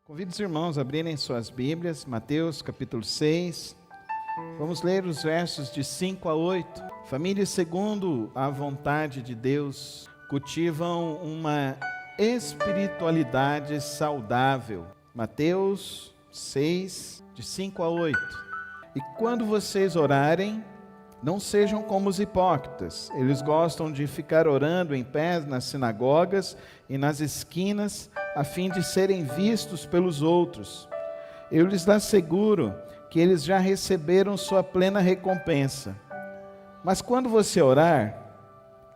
Convido os irmãos a abrirem suas Bíblias, Mateus capítulo 6. Vamos ler os versos de 5 a 8. Famílias segundo a vontade de Deus cultivam uma espiritualidade saudável. Mateus 6, de 5 a 8. E quando vocês orarem, não sejam como os hipócritas. Eles gostam de ficar orando em pé nas sinagogas e nas esquinas, a fim de serem vistos pelos outros. Eu lhes asseguro que eles já receberam sua plena recompensa. Mas quando você orar,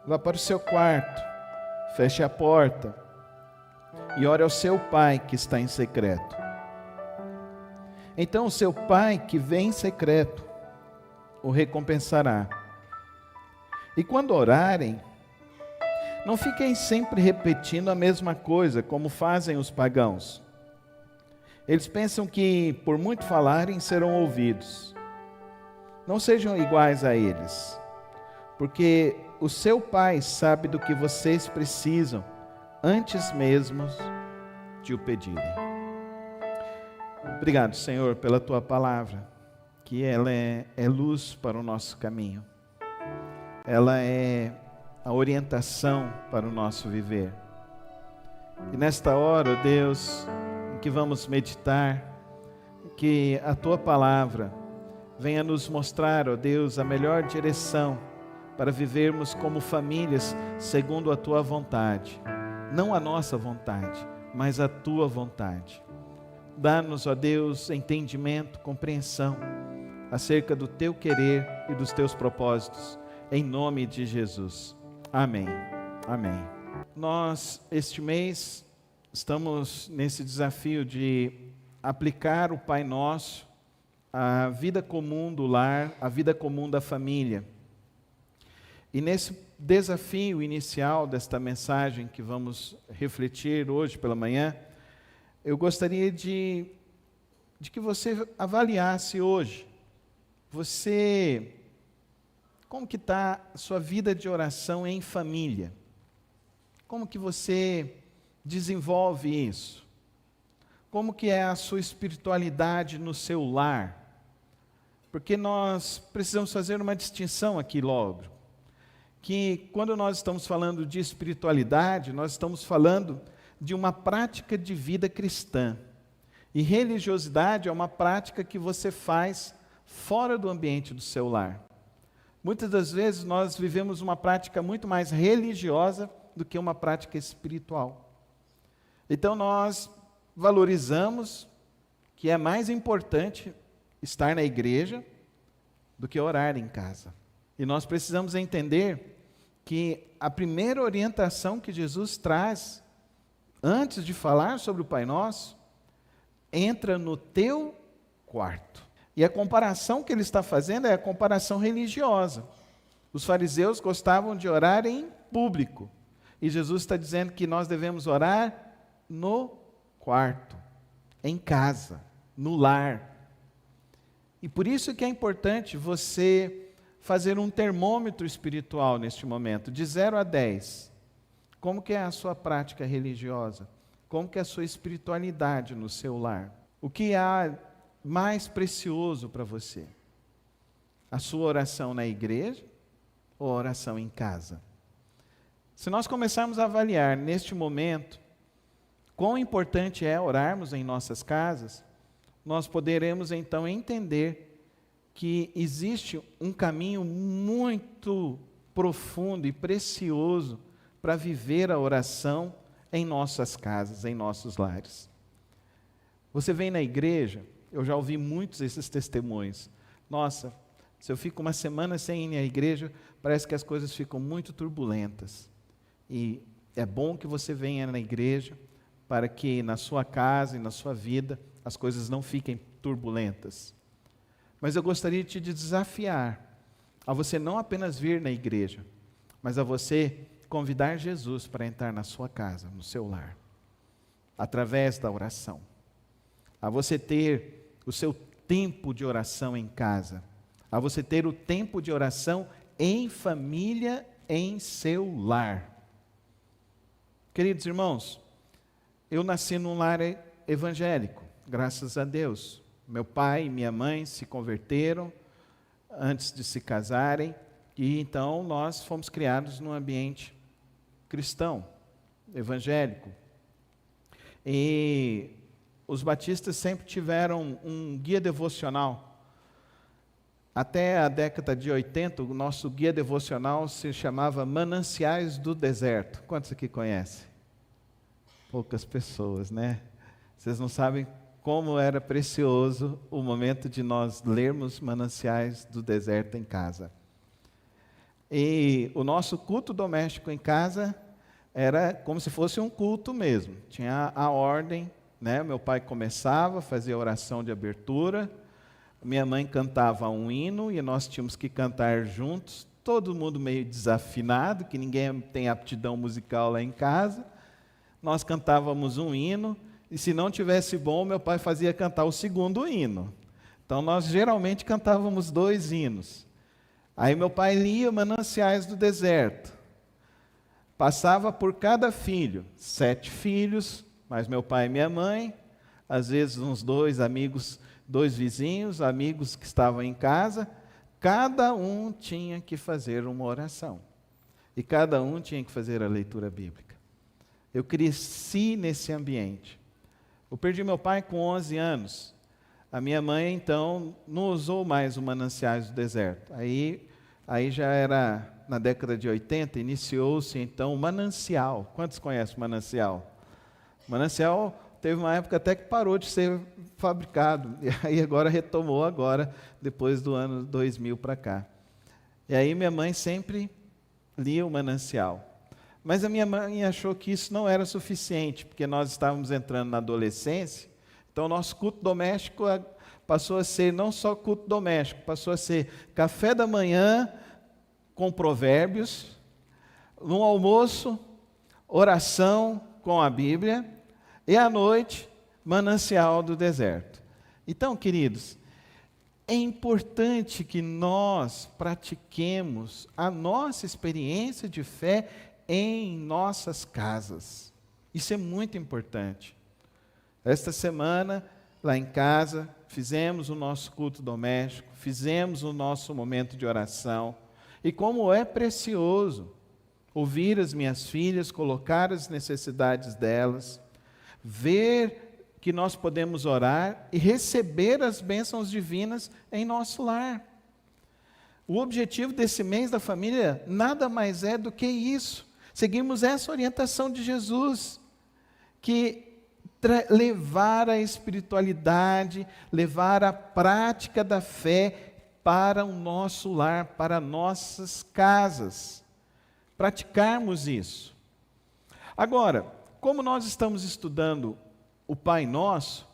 vá para o seu quarto, feche a porta e ore ao seu Pai que está em secreto. Então o seu Pai que vem em secreto o recompensará. E quando orarem, não fiquem sempre repetindo a mesma coisa, como fazem os pagãos. Eles pensam que, por muito falarem, serão ouvidos. Não sejam iguais a eles, porque o seu Pai sabe do que vocês precisam, antes mesmo de o pedirem. Obrigado, Senhor, pela Tua palavra, que ela é luz para o nosso caminho. Ela é a orientação para o nosso viver. E nesta hora, ó Deus, em que vamos meditar, que a Tua palavra venha nos mostrar, ó Deus, a melhor direção para vivermos como famílias segundo a Tua vontade. Não a nossa vontade, mas a Tua vontade. Dá-nos, ó Deus, entendimento, compreensão acerca do Teu querer e dos Teus propósitos, em nome de Jesus. Amém. Amém. Nós, este mês, estamos nesse desafio de aplicar o Pai Nosso à vida comum do lar, à vida comum da família. E nesse desafio inicial desta mensagem que vamos refletir hoje pela manhã, eu gostaria de que você avaliasse hoje, como que está a sua vida de oração em família? Como que você desenvolve isso? Como que é a sua espiritualidade no seu lar? Porque nós precisamos fazer uma distinção aqui logo, que quando nós estamos falando de espiritualidade, nós estamos falando de uma prática de vida cristã. E religiosidade é uma prática que você faz fora do ambiente do seu lar. Muitas das vezes nós vivemos uma prática muito mais religiosa do que uma prática espiritual. Então nós valorizamos que é mais importante estar na igreja do que orar em casa. E nós precisamos entender que a primeira orientação que Jesus traz, antes de falar sobre o Pai Nosso, entra no teu quarto. E a comparação que ele está fazendo é a comparação religiosa. Os fariseus gostavam de orar em público. E Jesus está dizendo que nós devemos orar no quarto, em casa, no lar. E por isso que é importante você fazer um termômetro espiritual neste momento, de 0 a 10. Como que é a sua prática religiosa? Como que é a sua espiritualidade no seu lar? O que há mais precioso para você? A sua oração na igreja ou a oração em casa? Se nós começarmos a avaliar neste momento quão importante é orarmos em nossas casas, nós poderemos então entender que existe um caminho muito profundo e precioso para viver a oração em nossas casas, em nossos lares. Você vem na igreja, eu já ouvi muitos desses testemunhos. Nossa, se eu fico uma semana sem ir à igreja, parece que as coisas ficam muito turbulentas. E é bom que você venha na igreja para que na sua casa e na sua vida as coisas não fiquem turbulentas. Mas eu gostaria de te desafiar a você não apenas vir na igreja, mas a você convidar Jesus para entrar na sua casa, no seu lar, através da oração. A você ter o seu tempo de oração em casa, a você ter o tempo de oração em família, em seu lar. Queridos irmãos, eu nasci num lar evangélico, graças a Deus. Meu pai e minha mãe se converteram antes de se casarem, e então nós fomos criados num ambiente cristão, evangélico. E os batistas sempre tiveram um guia devocional. Até a década de 80, o nosso guia devocional se chamava Mananciais do Deserto. Quantos aqui conhecem? Poucas pessoas, né? Vocês não sabem como era precioso o momento de nós lermos Mananciais do Deserto em casa. E o nosso culto doméstico em casa era como se fosse um culto mesmo. Tinha a ordem, né? Meu pai começava, fazia a oração de abertura, minha mãe cantava um hino e nós tínhamos que cantar juntos, todo mundo meio desafinado, que ninguém tem aptidão musical lá em casa. Nós cantávamos um hino, e se não tivesse bom, meu pai fazia cantar o segundo hino. Então nós geralmente cantávamos 2 hinos. Aí meu pai lia Mananciais do Deserto. Passava por cada filho, 7 filhos, mais meu pai e minha mãe, às vezes uns 2 amigos, 2 vizinhos, amigos que estavam em casa, cada um tinha que fazer uma oração. E cada um tinha que fazer a leitura bíblica. Eu cresci nesse ambiente. Eu perdi meu pai com 11 anos. A minha mãe, então, não usou mais o Mananciais do Deserto. Aí já era na década de 80, iniciou-se então o Manancial. Quantos conhecem o Manancial? O Manancial teve uma época até que parou de ser fabricado, e aí agora retomou depois do ano 2000 para cá. E aí minha mãe sempre lia o Manancial. Mas a minha mãe achou que isso não era suficiente, porque nós estávamos entrando na adolescência, então o nosso culto doméstico passou a ser não só culto doméstico, passou a ser café da manhã com provérbios, no almoço, oração com a Bíblia, e à noite, Manancial do Deserto. Então, queridos, é importante que nós pratiquemos a nossa experiência de fé em nossas casas. Isso é muito importante. Esta semana, lá em casa, fizemos o nosso culto doméstico, fizemos o nosso momento de oração, e como é precioso ouvir as minhas filhas, colocar as necessidades delas, ver que nós podemos orar e receber as bênçãos divinas em nosso lar. O objetivo desse mês da família nada mais é do que isso. Seguimos essa orientação de Jesus, que levar a espiritualidade, levar a prática da fé para o nosso lar, para nossas casas. Praticarmos isso. Agora, como nós estamos estudando o Pai Nosso,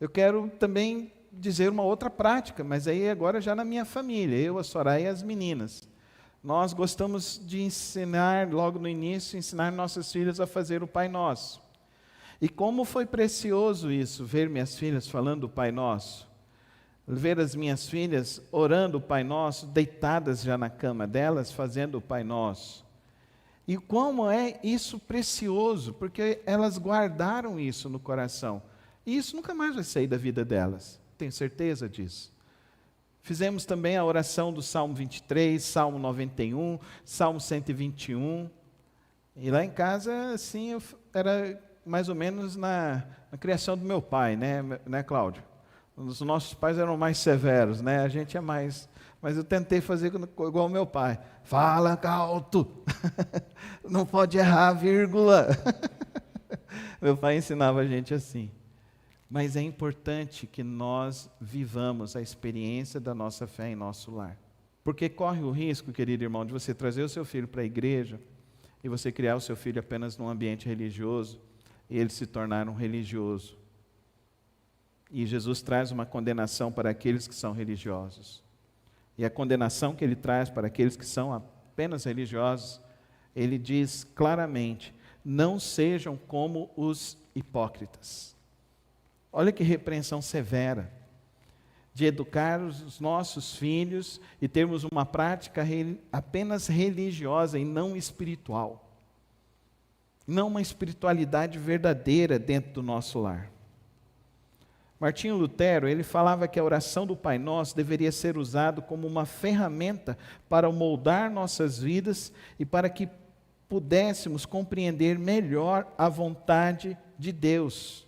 eu quero também dizer uma outra prática, mas aí agora já na minha família, eu, a Soraya e as meninas. Nós gostamos de ensinar, logo no início, ensinar nossas filhas a fazer o Pai Nosso. E como foi precioso isso, ver minhas filhas falando o Pai Nosso, ver as minhas filhas orando o Pai Nosso, deitadas já na cama delas, fazendo o Pai Nosso. E como é isso precioso, porque elas guardaram isso no coração. E isso nunca mais vai sair da vida delas, tenho certeza disso. Fizemos também a oração do Salmo 23, Salmo 91, Salmo 121. E lá em casa, assim, era mais ou menos na criação do meu pai, né, Cláudio? Os nossos pais eram mais severos, né? A gente é mais... Mas eu tentei fazer igual o meu pai. Fala alto, não pode errar a vírgula. Meu pai ensinava a gente assim. Mas é importante que nós vivamos a experiência da nossa fé em nosso lar. Porque corre o risco, querido irmão, de você trazer o seu filho para a igreja e você criar o seu filho apenas num ambiente religioso e ele se tornar um religioso. E Jesus traz uma condenação para aqueles que são religiosos. E a condenação que ele traz para aqueles que são apenas religiosos, ele diz claramente: não sejam como os hipócritas. Olha que repreensão severa, de educar os nossos filhos e termos uma prática apenas religiosa e não espiritual. Não uma espiritualidade verdadeira dentro do nosso lar. Martinho Lutero, ele falava que a oração do Pai Nosso deveria ser usado como uma ferramenta para moldar nossas vidas e para que pudéssemos compreender melhor a vontade de Deus.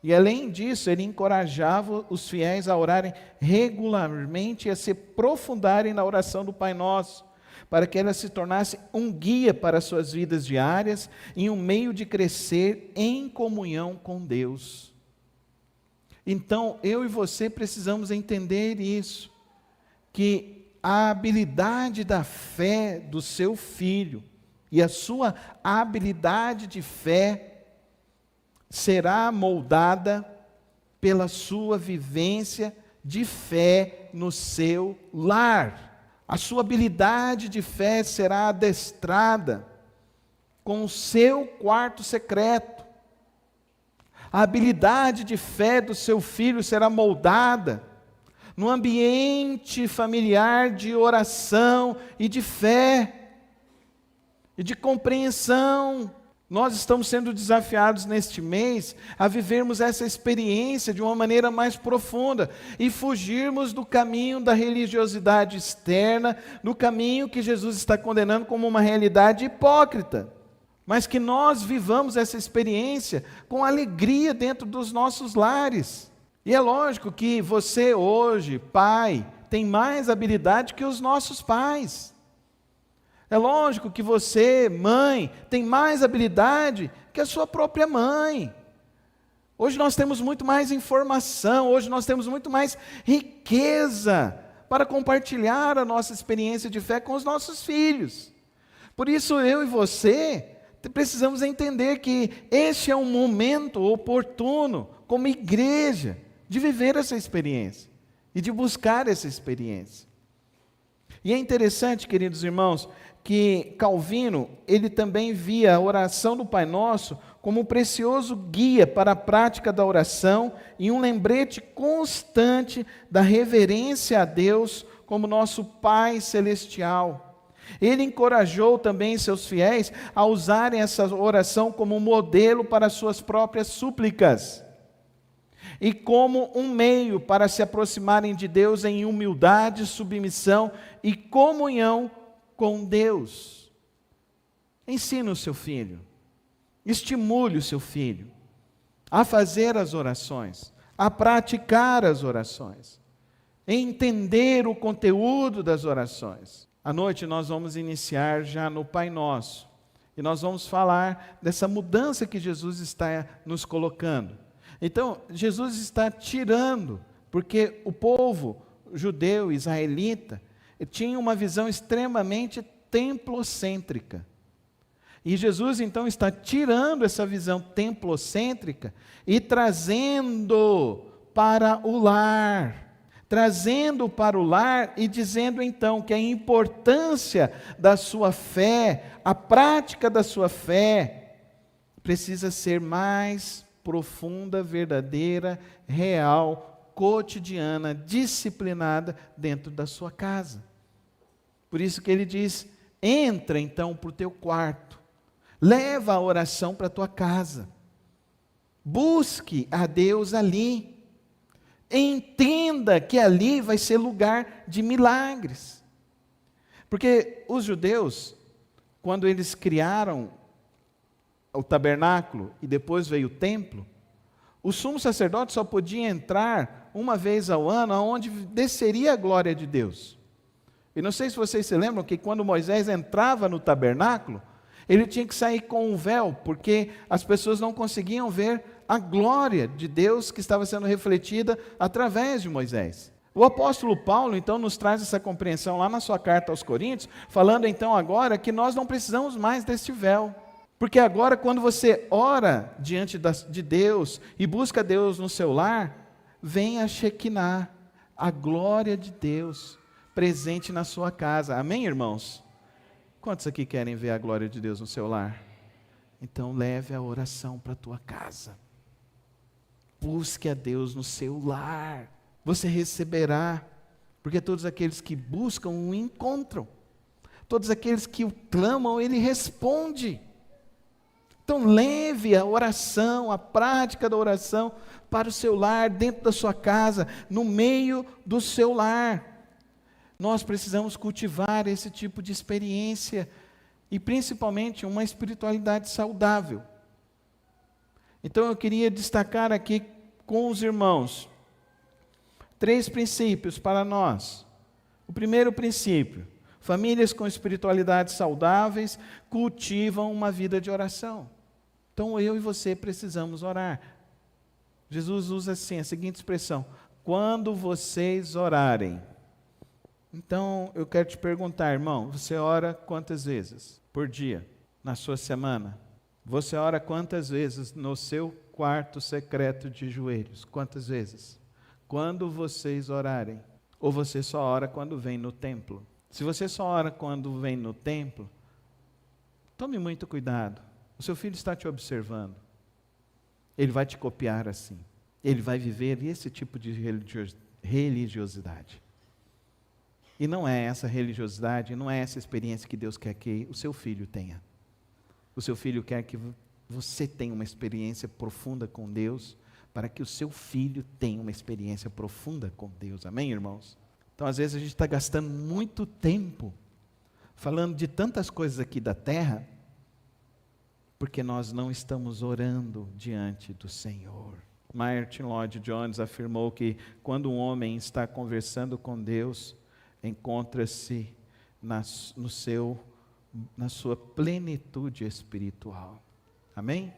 E além disso, ele encorajava os fiéis a orarem regularmente e a se aprofundarem na oração do Pai Nosso, para que ela se tornasse um guia para as suas vidas diárias e um meio de crescer em comunhão com Deus. Então, eu e você precisamos entender isso, que a habilidade da fé do seu filho e a sua habilidade de fé será moldada pela sua vivência de fé no seu lar. A sua habilidade de fé será adestrada com o seu quarto secreto. A habilidade de fé do seu filho será moldada no ambiente familiar de oração e de fé e de compreensão. Nós estamos sendo desafiados neste mês a vivermos essa experiência de uma maneira mais profunda e fugirmos do caminho da religiosidade externa, do caminho que Jesus está condenando como uma realidade hipócrita. Mas que nós vivamos essa experiência com alegria dentro dos nossos lares. E é lógico que você hoje, pai, tem mais habilidade que os nossos pais. É lógico que você, mãe, tem mais habilidade que a sua própria mãe. Hoje nós temos muito mais informação, hoje nós temos muito mais riqueza para compartilhar a nossa experiência de fé com os nossos filhos. Por isso eu e você precisamos entender que este é um momento oportuno, como igreja, de viver essa experiência e de buscar essa experiência. E é interessante, queridos irmãos, que Calvino, ele também via a oração do Pai Nosso como um precioso guia para a prática da oração e um lembrete constante da reverência a Deus como nosso Pai Celestial. Ele encorajou também seus fiéis a usarem essa oração como modelo para suas próprias súplicas e como um meio para se aproximarem de Deus em humildade, submissão e comunhão com Deus. Ensine o seu filho, estimule o seu filho a fazer as orações, a praticar as orações, a entender o conteúdo das orações. À noite nós vamos iniciar já no Pai Nosso, e nós vamos falar dessa mudança que Jesus está nos colocando. Então, Jesus está tirando, porque o povo judeu, israelita, tinha uma visão extremamente templocêntrica. E Jesus então está tirando essa visão templocêntrica e trazendo para o lar. Trazendo para o lar e dizendo então que a importância da sua fé, a prática da sua fé, precisa ser mais profunda, verdadeira, real, cotidiana, disciplinada dentro da sua casa. Por isso que ele diz: entra então para o teu quarto, leva a oração para a tua casa, busque a Deus ali, entenda que ali vai ser lugar de milagres. Porque os judeus, quando eles criaram o tabernáculo e depois veio o templo, o sumo sacerdote só podia entrar uma vez ao ano, onde desceria a glória de Deus. E não sei se vocês se lembram que quando Moisés entrava no tabernáculo, ele tinha que sair com um véu, porque as pessoas não conseguiam ver a glória de Deus que estava sendo refletida através de Moisés. O apóstolo Paulo, então, nos traz essa compreensão lá na sua carta aos Coríntios, falando então agora que nós não precisamos mais deste véu. Porque agora, quando você ora diante de Deus e busca Deus no seu lar, vem a Shekinah, a glória de Deus presente na sua casa. Amém, irmãos? Quantos aqui querem ver a glória de Deus no seu lar? Então leve a oração para a tua casa. Busque a Deus no seu lar. Você receberá, porque todos aqueles que buscam o encontram. Todos aqueles que o clamam, ele responde. Então leve a oração, a prática da oração para o seu lar, dentro da sua casa, no meio do seu lar. Nós precisamos cultivar esse tipo de experiência e principalmente uma espiritualidade saudável. Então eu queria destacar aqui com os irmãos 3 princípios para nós. O primeiro princípio: famílias com espiritualidades saudáveis cultivam uma vida de oração. Então eu e você precisamos orar. Jesus usa assim a seguinte expressão: quando vocês orarem. Então eu quero te perguntar, irmão, você ora quantas vezes por dia, na sua semana? Você ora quantas vezes no seu quarto secreto de joelhos? Quantas vezes? Quando vocês orarem. Ou você só ora quando vem no templo? Se você só ora quando vem no templo, tome muito cuidado. O seu filho está te observando. Ele vai te copiar assim. Ele vai viver esse tipo de religiosidade. E não é essa religiosidade, não é essa experiência que Deus quer que o seu filho tenha. O seu filho quer que você tenha uma experiência profunda com Deus, para que o seu filho tenha uma experiência profunda com Deus. Amém, irmãos? Então, às vezes, a gente está gastando muito tempo falando de tantas coisas aqui da terra, porque nós não estamos orando diante do Senhor. Martin Lloyd Jones afirmou que quando um homem está conversando com Deus, encontra-se na sua plenitude espiritual. Amém?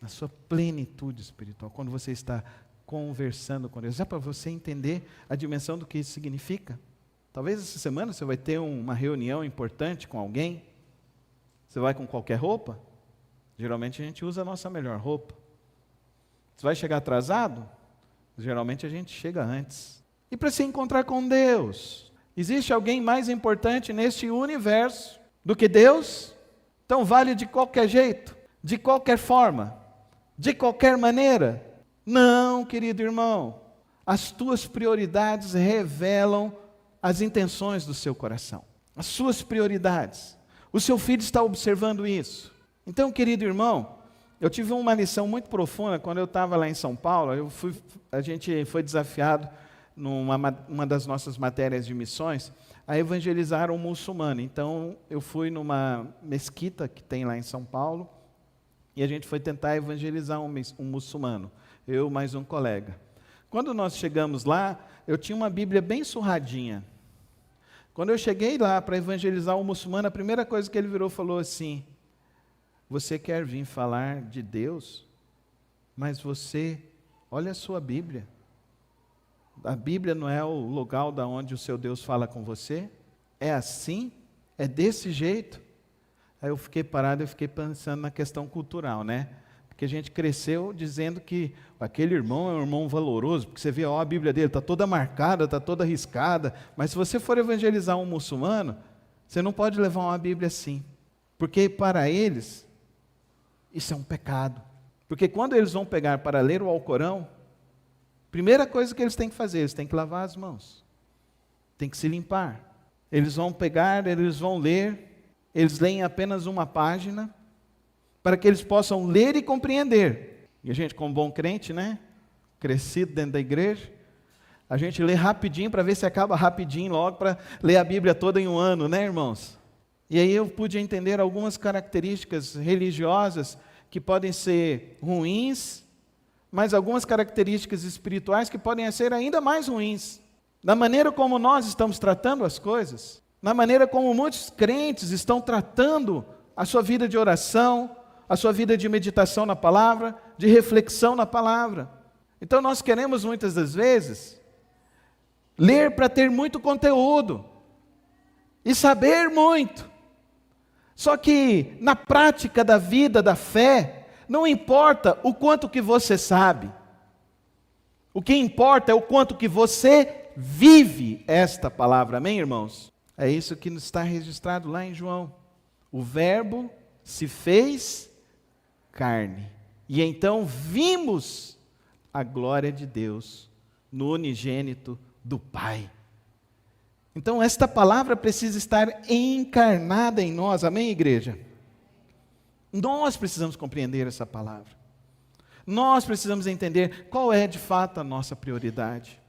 Na sua plenitude espiritual. Quando você está conversando com Deus. Já para você entender a dimensão do que isso significa. Talvez essa semana você vai ter uma reunião importante com alguém. Você vai com qualquer roupa? Geralmente a gente usa a nossa melhor roupa. Você vai chegar atrasado? Geralmente a gente chega antes. E para se encontrar com Deus, existe alguém mais importante neste universo do que Deus? Então vale de qualquer jeito, de qualquer forma, de qualquer maneira? Não, querido irmão. As tuas prioridades revelam as intenções do seu coração. As suas prioridades. O seu filho está observando isso. Então, querido irmão, eu tive uma lição muito profunda quando eu estava lá em São Paulo. A gente foi desafiado numa das nossas matérias de missões a evangelizar um muçulmano. Então, eu fui numa mesquita que tem lá em São Paulo e a gente foi tentar evangelizar um muçulmano. Eu mais um colega. Quando nós chegamos lá, eu tinha uma Bíblia bem surradinha. Quando eu cheguei lá para evangelizar um muçulmano, a primeira coisa que ele virou falou assim: você quer vir falar de Deus? Mas você, olha a sua Bíblia. A Bíblia não é o lugar da onde o seu Deus fala com você? É assim? É desse jeito? Aí eu fiquei parado, eu fiquei pensando na questão cultural, né? Porque a gente cresceu dizendo que aquele irmão é um irmão valoroso, porque você vê, ó, a Bíblia dele está toda marcada, está toda riscada, mas se você for evangelizar um muçulmano, você não pode levar uma Bíblia assim, porque para eles, isso é um pecado. Porque quando eles vão pegar para ler o Alcorão, primeira coisa que eles têm que fazer, eles têm que lavar as mãos, têm que se limpar. Eles vão pegar, eles vão ler, eles leem apenas uma página, para que eles possam ler e compreender. E a gente, como bom crente, né? Crescido dentro da igreja, a gente lê rapidinho para ver se acaba rapidinho logo, para ler a Bíblia toda em um ano, né, irmãos? E aí eu pude entender algumas características religiosas que podem ser ruins, mas algumas características espirituais que podem ser ainda mais ruins. Na maneira como nós estamos tratando as coisas, na maneira como muitos crentes estão tratando a sua vida de oração, a sua vida de meditação na palavra, de reflexão na palavra. Então nós queremos muitas das vezes ler para ter muito conteúdo e saber muito. Só que na prática da vida, da fé, não importa o quanto que você sabe. O que importa é o quanto que você vive esta palavra. Amém, irmãos? É isso que está registrado lá em João. O Verbo se fez carne. E então vimos a glória de Deus no unigênito do Pai. Então esta palavra precisa estar encarnada em nós. Amém, igreja? Nós precisamos compreender essa palavra. Nós precisamos entender qual é de fato a nossa prioridade.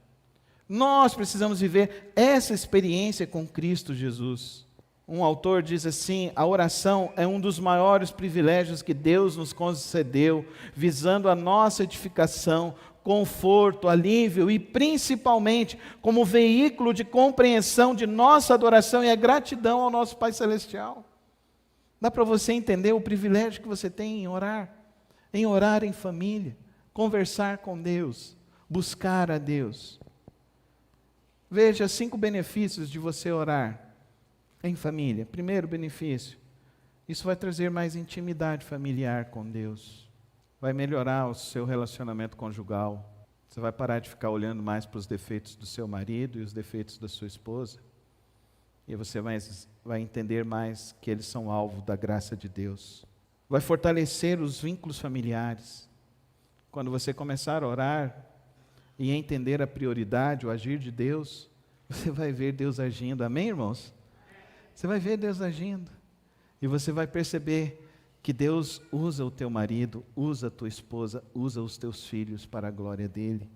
Nós precisamos viver essa experiência com Cristo Jesus. Um autor diz assim: a oração é um dos maiores privilégios que Deus nos concedeu, visando a nossa edificação, conforto, alívio e principalmente como veículo de compreensão de nossa adoração e a gratidão ao nosso Pai Celestial. Dá para você entender o privilégio que você tem em orar em família, conversar com Deus, buscar a Deus. Veja 5 benefícios de você orar em família. Primeiro benefício, isso vai trazer mais intimidade familiar com Deus. Vai melhorar o seu relacionamento conjugal. Você vai parar de ficar olhando mais para os defeitos do seu marido e os defeitos da sua esposa. E você vai entender mais que eles são alvo da graça de Deus. Vai fortalecer os vínculos familiares. Quando você começar a orar e entender a prioridade, o agir de Deus, você vai ver Deus agindo. Amém, irmãos? Você vai ver Deus agindo. E você vai perceber que Deus usa o teu marido, usa a tua esposa, usa os teus filhos para a glória dEle.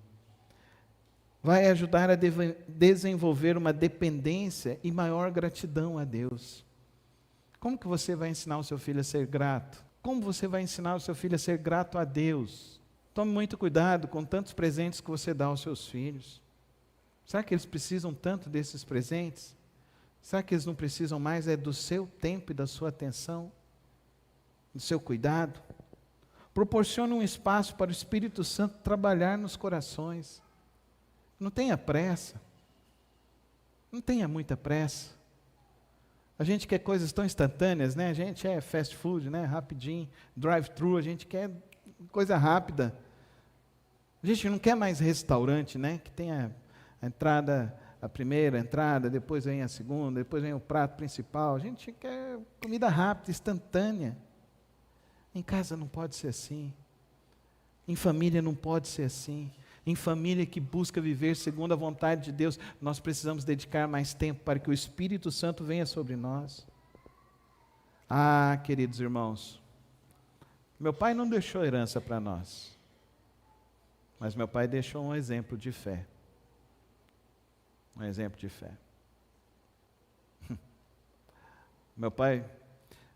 Vai ajudar a desenvolver uma dependência e maior gratidão a Deus. Como que você vai ensinar o seu filho a ser grato? Como você vai ensinar o seu filho a ser grato a Deus? Tome muito cuidado com tantos presentes que você dá aos seus filhos. Será que eles precisam tanto desses presentes? Será que eles não precisam mais do seu tempo e da sua atenção? Do seu cuidado? Proporcione um espaço para o Espírito Santo trabalhar nos corações. Não tenha pressa. Não tenha muita pressa. A gente quer coisas tão instantâneas, né? A gente é fast food, né? Rapidinho, drive-thru, a gente quer coisa rápida. A gente não quer mais restaurante, né? Que tenha a entrada, a primeira entrada, depois vem a segunda, depois vem o prato principal. A gente quer comida rápida, instantânea. Em casa não pode ser assim. Em família não pode ser assim. Em família que busca viver segundo a vontade de Deus, nós precisamos dedicar mais tempo para que o Espírito Santo venha sobre nós. Ah, queridos irmãos, meu pai não deixou herança para nós, mas meu pai deixou um exemplo de fé. Um exemplo de fé. Meu pai,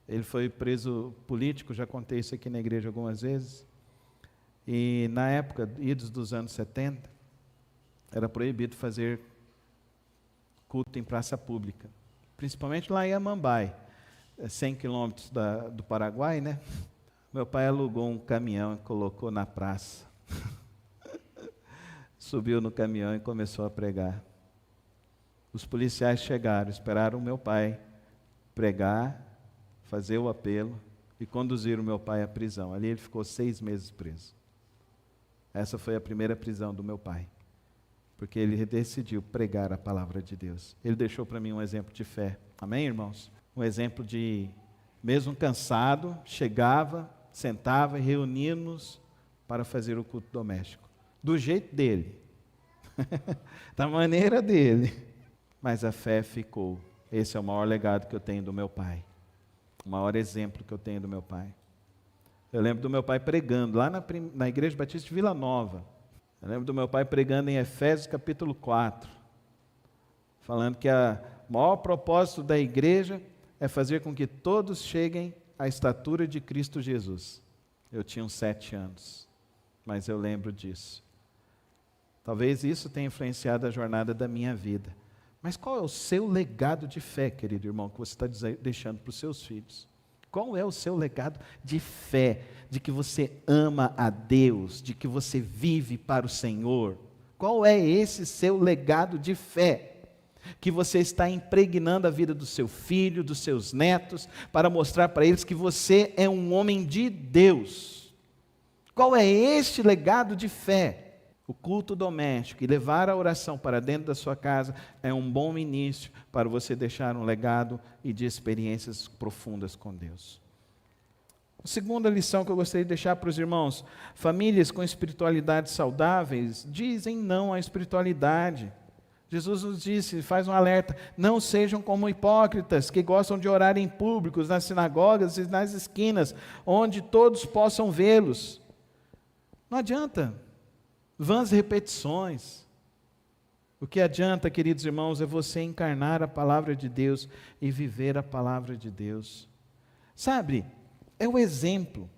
ele foi preso político, já contei isso aqui na igreja algumas vezes. E na época, idos dos anos 70, era proibido fazer culto em praça pública. Principalmente lá em Amambai, 100 quilômetros do Paraguai, né? Meu pai alugou um caminhão e colocou na praça. Subiu no caminhão e começou a pregar. Os policiais chegaram, esperaram o meu pai pregar, fazer o apelo e conduziram o meu pai à prisão. Ali ele ficou 6 meses preso. Essa foi a primeira prisão do meu pai, porque ele decidiu pregar a palavra de Deus. Ele deixou para mim um exemplo de fé. Amém, irmãos? Um exemplo de, mesmo cansado, chegava, sentava e reuníamos para fazer o culto doméstico. Do jeito dele, da maneira dele. Mas a fé ficou. Esse é o maior legado que eu tenho do meu pai. O maior exemplo que eu tenho do meu pai. Eu lembro do meu pai pregando lá na Igreja Batista de Vila Nova. Eu lembro do meu pai pregando em Efésios capítulo 4. Falando que o maior propósito da igreja é fazer com que todos cheguem à estatura de Cristo Jesus. Eu tinha uns 7 anos, mas eu lembro disso. Talvez isso tenha influenciado a jornada da minha vida. Mas qual é o seu legado de fé, querido irmão, que você está deixando para os seus filhos? Qual é o seu legado de fé, de que você ama a Deus, de que você vive para o Senhor? Qual é esse seu legado de fé? Que você está impregnando a vida do seu filho, dos seus netos, para mostrar para eles que você é um homem de Deus. Qual é este legado de fé? O culto doméstico e levar a oração para dentro da sua casa é um bom início para você deixar um legado e de experiências profundas com Deus. A segunda lição que eu gostaria de deixar para os irmãos: famílias com espiritualidade saudáveis dizem não à espiritualidade. Jesus nos disse, faz um alerta, não sejam como hipócritas, que gostam de orar em públicos, nas sinagogas e nas esquinas, onde todos possam vê-los. Não adianta vãs repetições. O que adianta, queridos irmãos, é você encarnar a palavra de Deus e viver a palavra de Deus. Sabe, é o exemplo.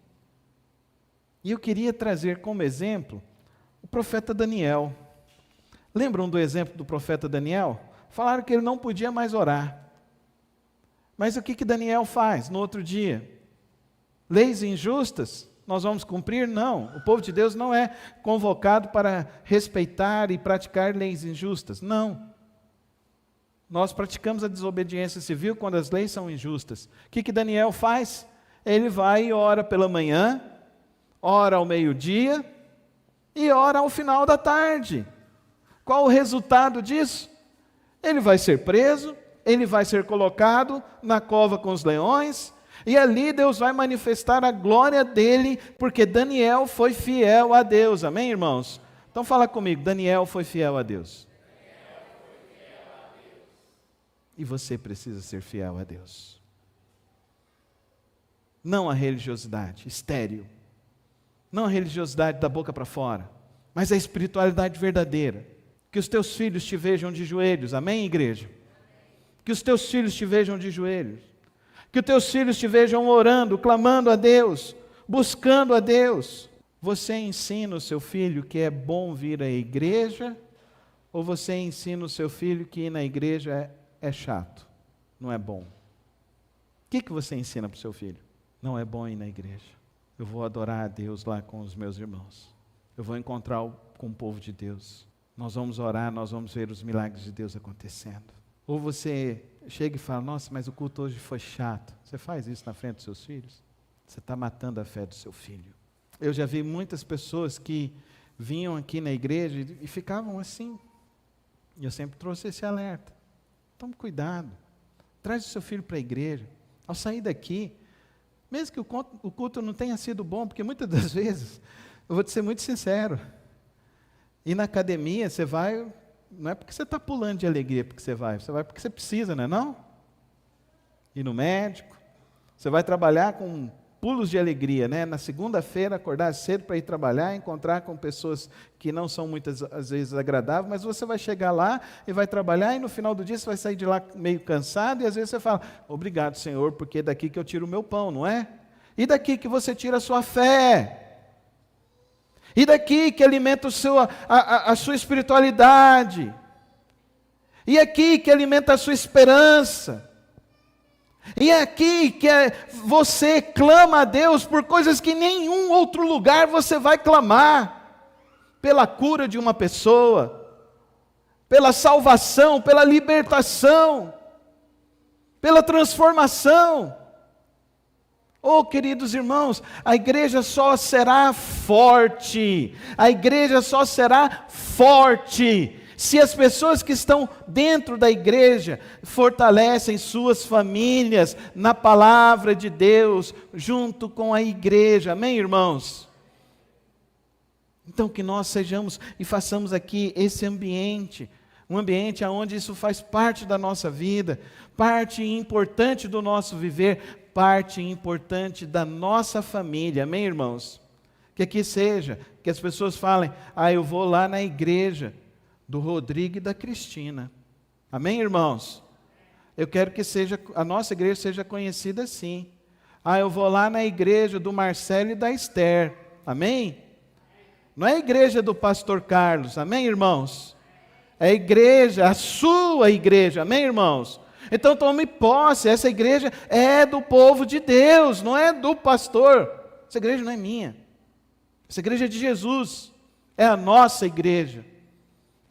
E eu queria trazer como exemplo o profeta Daniel. Lembram do exemplo do profeta Daniel? Falaram que ele não podia mais orar. Mas o que Daniel faz no outro dia? Leis injustas? Nós vamos cumprir? Não. O povo de Deus não é convocado para respeitar e praticar leis injustas. Não. Nós praticamos a desobediência civil quando as leis são injustas. O que Daniel faz? Ele vai e ora pela manhã, ora ao meio-dia e ora ao final da tarde. Qual o resultado disso? Ele vai ser preso, ele vai ser colocado na cova com os leões, e ali Deus vai manifestar a glória dele, porque Daniel foi fiel a Deus. Amém, irmãos? Então fala comigo, Daniel foi fiel a Deus. E você precisa ser fiel a Deus. Não a religiosidade estéril, não a religiosidade da boca para fora, mas a espiritualidade verdadeira. Que os teus filhos te vejam de joelhos, amém, igreja? Que os teus filhos te vejam de joelhos. Que os teus filhos te vejam orando, clamando a Deus, buscando a Deus. Você ensina o seu filho que é bom vir à igreja, ou você ensina o seu filho que ir na igreja é chato, não é bom? O que você ensina para o seu filho? Não é bom ir na igreja. Eu vou adorar a Deus lá com os meus irmãos. Eu vou encontrar com o povo de Deus. Nós vamos orar, nós vamos ver os milagres de Deus acontecendo. Ou você chega e fala, nossa, mas o culto hoje foi chato. Você faz isso na frente dos seus filhos? Você está matando a fé do seu filho. Eu já vi muitas pessoas que vinham aqui na igreja e ficavam assim. E eu sempre trouxe esse alerta. Tome cuidado. Traz o seu filho para a igreja. Ao sair daqui, mesmo que o culto não tenha sido bom, porque muitas das vezes, eu vou te ser muito sincero, e na academia você vai, não é porque você está pulando de alegria porque você vai porque você precisa, não é não? Ir no médico, você vai trabalhar com pulos de alegria, né? Na segunda-feira acordar cedo para ir trabalhar, encontrar com pessoas que não são muitas às vezes agradáveis, mas você vai chegar lá e vai trabalhar e no final do dia você vai sair de lá meio cansado e às vezes você fala, obrigado Senhor, porque é daqui que eu tiro o meu pão, não é? E daqui que você tira a sua fé. E daqui que alimenta a sua espiritualidade. E aqui que alimenta a sua esperança. E aqui que você clama a Deus por coisas que em nenhum outro lugar você vai clamar. Pela cura de uma pessoa, pela salvação, pela libertação, pela transformação. Oh, queridos irmãos, a igreja só será forte, a igreja só será forte, se as pessoas que estão dentro da igreja fortalecem suas famílias na palavra de Deus, junto com a igreja, amém, irmãos? Então que nós sejamos e façamos aqui esse ambiente, um ambiente onde isso faz parte da nossa vida, parte importante do nosso viver, parte importante da nossa família, amém, irmãos? Que aqui seja, que as pessoas falem, eu vou lá na igreja do Rodrigo e da Cristina, amém, irmãos? Eu quero que a nossa igreja seja conhecida assim. Eu vou lá na igreja do Marcelo e da Esther, amém? Não é a igreja do pastor Carlos, amém, irmãos? É a igreja, a sua igreja, amém, irmãos? Então tome posse, essa igreja é do povo de Deus, não é do pastor. Essa igreja não é minha, essa igreja é de Jesus, é a nossa igreja,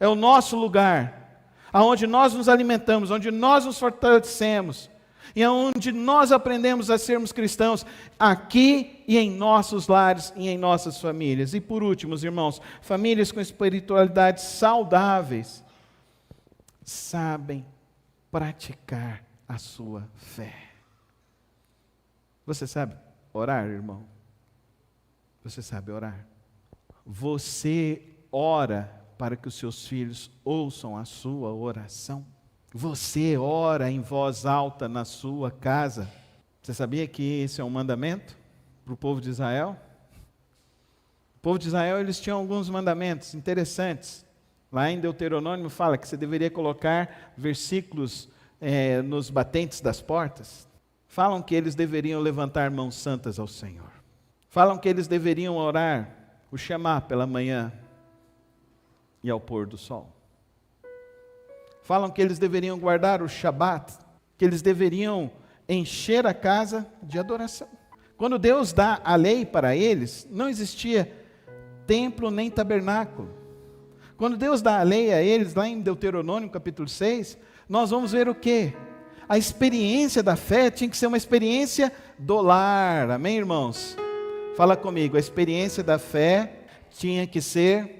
é o nosso lugar, aonde nós nos alimentamos, onde nós nos fortalecemos, e aonde nós aprendemos a sermos cristãos, aqui e em nossos lares e em nossas famílias. E por último, irmãos, famílias com espiritualidades saudáveis, sabem praticar a sua fé. Você sabe orar, irmão? Você sabe orar? Você ora para que os seus filhos ouçam a sua oração? Você ora em voz alta na sua casa? Você sabia que esse é um mandamento para o povo de Israel? O povo de Israel, eles tinham alguns mandamentos interessantes. Lá em Deuteronômio fala que você deveria colocar versículos nos batentes das portas. Falam que eles deveriam levantar mãos santas ao Senhor. Falam que eles deveriam orar o Shema pela manhã e ao pôr do sol. Falam que eles deveriam guardar o Shabat, que eles deveriam encher a casa de adoração. Quando Deus dá a lei para eles, não existia templo nem tabernáculo. Quando Deus dá a lei a eles, lá em Deuteronômio capítulo 6, nós vamos ver o quê? A experiência da fé tinha que ser uma experiência do lar, amém, irmãos? Fala comigo, a experiência da fé tinha que ser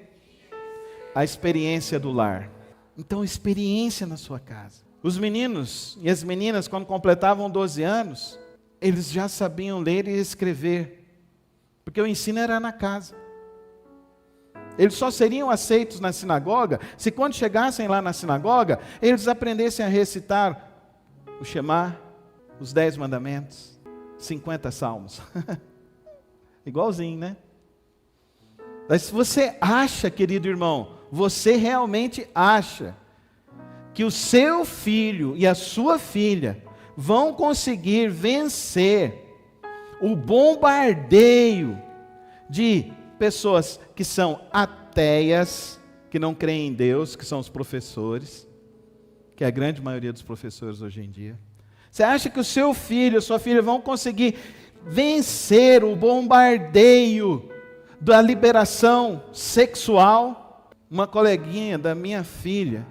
a experiência do lar. Então, experiência na sua casa. Os meninos e as meninas, quando completavam 12 anos, eles já sabiam ler e escrever, porque o ensino era na casa. Eles só seriam aceitos na sinagoga se quando chegassem lá na sinagoga, eles aprendessem a recitar o Shema, os 10 mandamentos, 50 salmos. Igualzinho, né? Mas se você acha, querido irmão, você realmente acha que o seu filho e a sua filha vão conseguir vencer o bombardeio de pessoas que são ateias, que não creem em Deus, que são os professores, que é a grande maioria dos professores hoje em dia? Você acha que o seu filho, a sua filha vão conseguir vencer o bombardeio da liberação sexual? Uma coleguinha da minha filha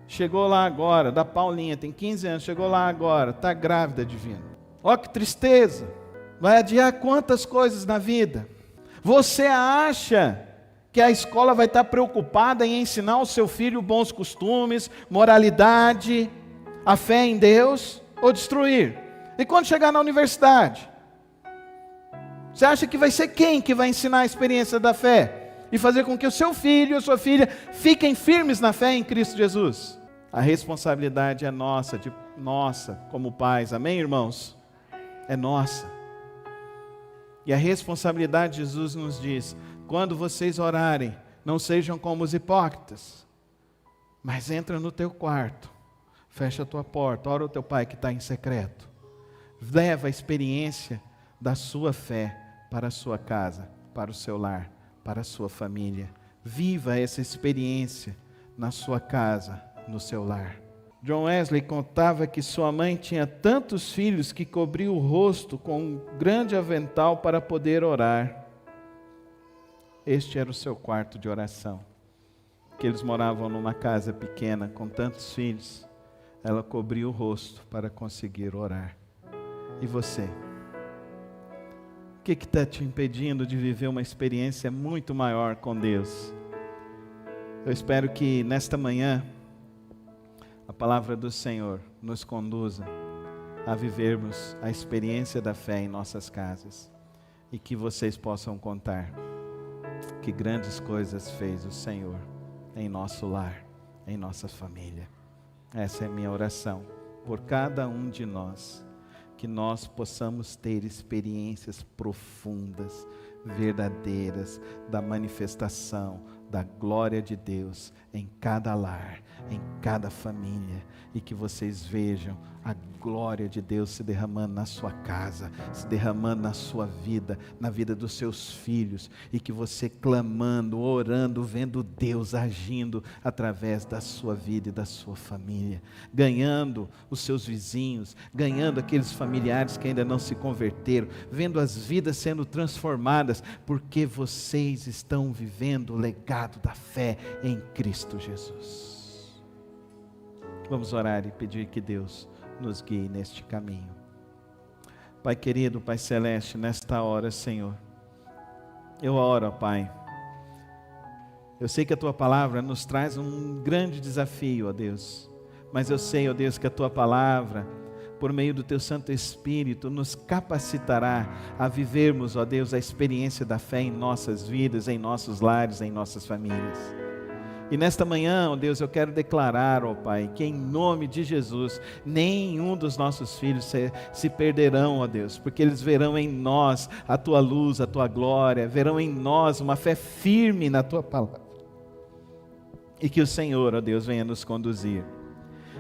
chegou lá agora, da Paulinha, tem 15 anos, chegou lá agora, está grávida, divino. Ó que tristeza, vai adiar quantas coisas na vida. Você acha que a escola vai estar preocupada em ensinar ao seu filho bons costumes, moralidade, a fé em Deus, ou destruir? E quando chegar na universidade, você acha que vai ser quem que vai ensinar a experiência da fé? E fazer com que o seu filho e a sua filha fiquem firmes na fé em Cristo Jesus? A responsabilidade é nossa, como pais, amém, irmãos? É nossa. E a responsabilidade, Jesus nos diz, quando vocês orarem, não sejam como os hipócritas, mas entra no teu quarto, fecha a tua porta, ora o teu pai que está em secreto. Leva a experiência da sua fé para a sua casa, para o seu lar, para a sua família. Viva essa experiência na sua casa, no seu lar. John Wesley contava que sua mãe tinha tantos filhos que cobria o rosto com um grande avental para poder orar. Este era o seu quarto de oração. Que eles moravam numa casa pequena com tantos filhos. Ela cobria o rosto para conseguir orar. E você? O que está te impedindo de viver uma experiência muito maior com Deus? Eu espero que nesta manhã a palavra do Senhor nos conduza a vivermos a experiência da fé em nossas casas e que vocês possam contar que grandes coisas fez o Senhor em nosso lar, em nossa família. Essa é a minha oração por cada um de nós, que nós possamos ter experiências profundas, verdadeiras, da manifestação da glória de Deus em cada lar, em cada família, e que vocês vejam a glória de Deus se derramando na sua casa, se derramando na sua vida, na vida dos seus filhos, e que você clamando, orando, vendo Deus agindo através da sua vida e da sua família, ganhando os seus vizinhos, ganhando aqueles familiares que ainda não se converteram, vendo as vidas sendo transformadas, porque vocês estão vivendo o legado da fé em Cristo Jesus. Vamos orar e pedir que Deus nos guie neste caminho. Pai querido, Pai celeste, nesta hora, Senhor, eu oro, Pai. Eu sei que a Tua palavra nos traz um grande desafio, ó Deus. Mas eu sei, ó Deus, que a Tua palavra, por meio do Teu Santo Espírito, nos capacitará a vivermos, ó Deus, a experiência da fé em nossas vidas, em nossos lares, em nossas famílias. E nesta manhã, ó Deus, eu quero declarar, ó Pai, que em nome de Jesus, nenhum dos nossos filhos se perderão, ó Deus, porque eles verão em nós a Tua luz, a Tua glória, verão em nós uma fé firme na Tua palavra. E que o Senhor, ó Deus, venha nos conduzir.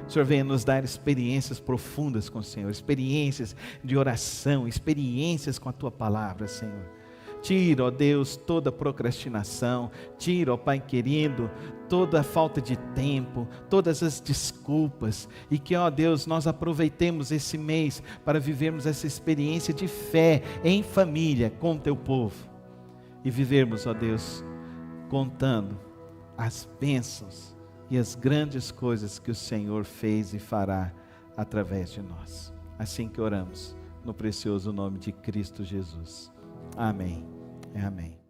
O Senhor venha nos dar experiências profundas com o Senhor, experiências de oração, experiências com a Tua palavra, Senhor. Tira, ó Deus, toda procrastinação, tira, ó Pai querido, toda a falta de tempo, todas as desculpas, e que, ó Deus, nós aproveitemos esse mês para vivermos essa experiência de fé em família com o Teu povo, e vivermos, ó Deus, contando as bênçãos e as grandes coisas que o Senhor fez e fará através de nós. Assim que oramos, no precioso nome de Cristo Jesus. Amém. Amém.